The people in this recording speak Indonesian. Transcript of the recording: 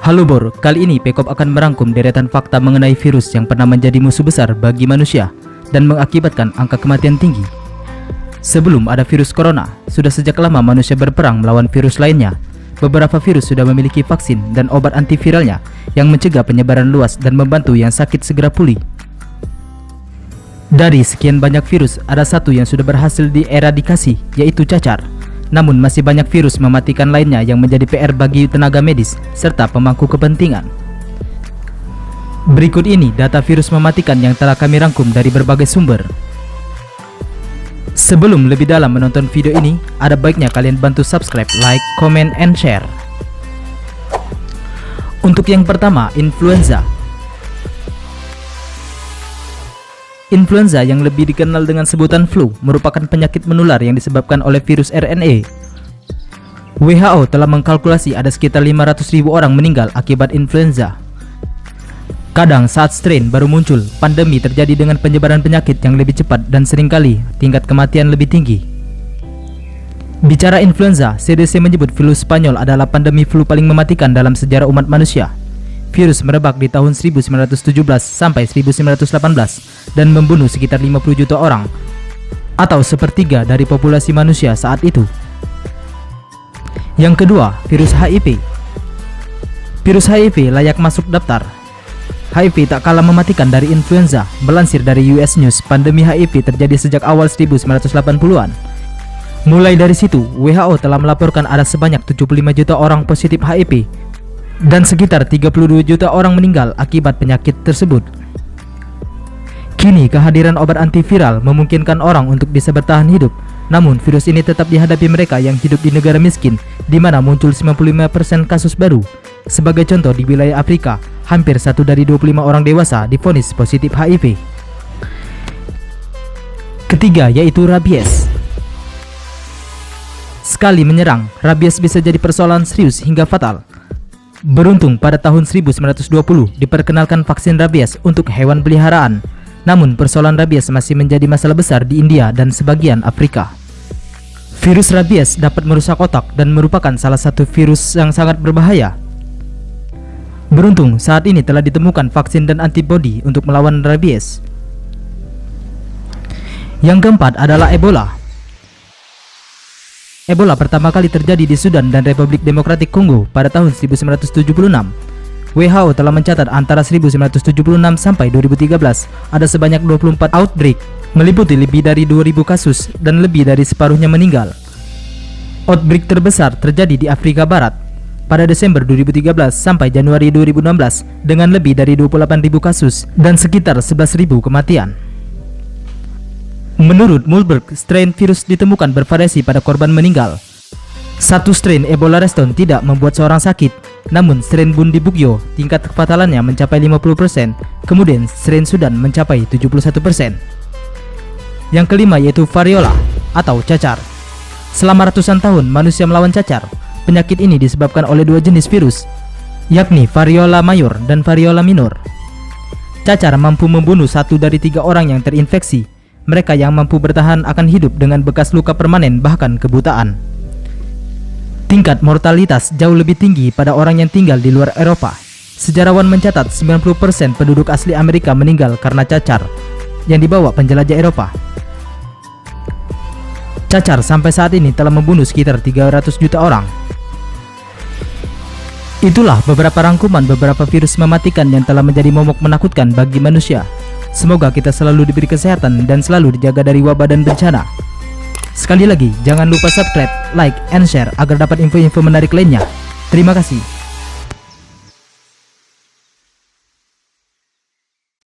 Halo Bor, kali ini Pekop akan merangkum deretan fakta mengenai virus yang pernah menjadi musuh besar bagi manusia dan mengakibatkan angka kematian tinggi. Sebelum ada virus corona, sudah sejak lama manusia berperang melawan virus lainnya. Beberapa virus sudah memiliki vaksin dan obat antiviralnya yang mencegah penyebaran luas dan membantu yang sakit segera pulih. Dari sekian banyak virus, ada satu yang sudah berhasil dieradikasi, yaitu cacar. Namun masih banyak virus mematikan lainnya yang menjadi PR bagi tenaga medis serta pemangku kepentingan. Berikut ini data virus mematikan yang telah kami rangkum dari berbagai sumber. Sebelum lebih dalam menonton video ini, ada baiknya kalian bantu subscribe, like, comment, and share. Untuk yang pertama, influenza. Influenza yang lebih dikenal dengan sebutan flu merupakan penyakit menular yang disebabkan oleh virus RNA. WHO telah mengkalkulasi ada sekitar 500.000 orang meninggal akibat influenza. Kadang saat strain baru muncul, pandemi terjadi dengan penyebaran penyakit yang lebih cepat dan seringkali tingkat kematian lebih tinggi. Bicara influenza, CDC menyebut flu Spanyol adalah pandemi flu paling mematikan dalam sejarah umat manusia. Virus merebak di tahun 1917 sampai 1918 dan membunuh sekitar 50 juta orang atau sepertiga dari populasi manusia saat itu. Yang kedua, virus HIV. Virus HIV layak masuk daftar. HIV tak kalah mematikan dari influenza. Melansir dari US News, pandemi HIV terjadi sejak awal 1980-an. Mulai dari situ, WHO telah melaporkan ada sebanyak 75 juta orang positif HIV dan sekitar 32 juta orang meninggal akibat penyakit tersebut. Kini kehadiran obat antiviral memungkinkan orang untuk bisa bertahan hidup. Namun virus ini tetap dihadapi mereka yang hidup di negara miskin, di mana muncul 95% kasus baru. Sebagai contoh, di wilayah Afrika, hampir 1 dari 25 orang dewasa divonis positif HIV. Ketiga, yaitu rabies. Sekali menyerang, rabies bisa jadi persoalan serius hingga fatal. Beruntung pada tahun 1920 diperkenalkan vaksin rabies untuk hewan peliharaan. Namun persoalan rabies masih menjadi masalah besar di India dan sebagian Afrika. Virus rabies dapat merusak otak dan merupakan salah satu virus yang sangat berbahaya. Beruntung saat ini telah ditemukan vaksin dan antibodi untuk melawan rabies. Yang keempat adalah Ebola. Ebola pertama kali terjadi di Sudan dan Republik Demokratik Kongo pada tahun 1976. WHO telah mencatat antara 1976 sampai 2013 ada sebanyak 24 outbreak, meliputi lebih dari 2.000 kasus dan lebih dari separuhnya meninggal. Outbreak terbesar terjadi di Afrika Barat pada Desember 2013 sampai Januari 2016 dengan lebih dari 28.000 kasus dan sekitar 11.000 kematian. Menurut Mulberg, strain virus ditemukan bervariasi pada korban meninggal. Satu strain Ebola Reston tidak membuat seorang sakit, namun strain Bundibugyo tingkat kefatalannya mencapai 50%, kemudian strain Sudan mencapai 71%. Yang kelima yaitu variola atau cacar. Selama ratusan tahun manusia melawan cacar. Penyakit ini disebabkan oleh dua jenis virus, yakni variola mayor dan variola minor. Cacar mampu membunuh 1 dari 3 orang yang terinfeksi. Mereka yang mampu bertahan akan hidup dengan bekas luka permanen bahkan kebutaan. Tingkat mortalitas jauh lebih tinggi pada orang yang tinggal di luar Eropa. Sejarawan mencatat 90% penduduk asli Amerika meninggal karena cacar yang dibawa penjelajah Eropa. Cacar sampai saat ini telah membunuh sekitar 300 juta orang. Itulah beberapa rangkuman beberapa virus mematikan yang telah menjadi momok menakutkan bagi manusia. Semoga kita selalu diberi kesehatan dan selalu dijaga dari wabah dan bencana. Sekali lagi, jangan lupa subscribe, like, and share agar dapat info-info menarik lainnya. Terima kasih.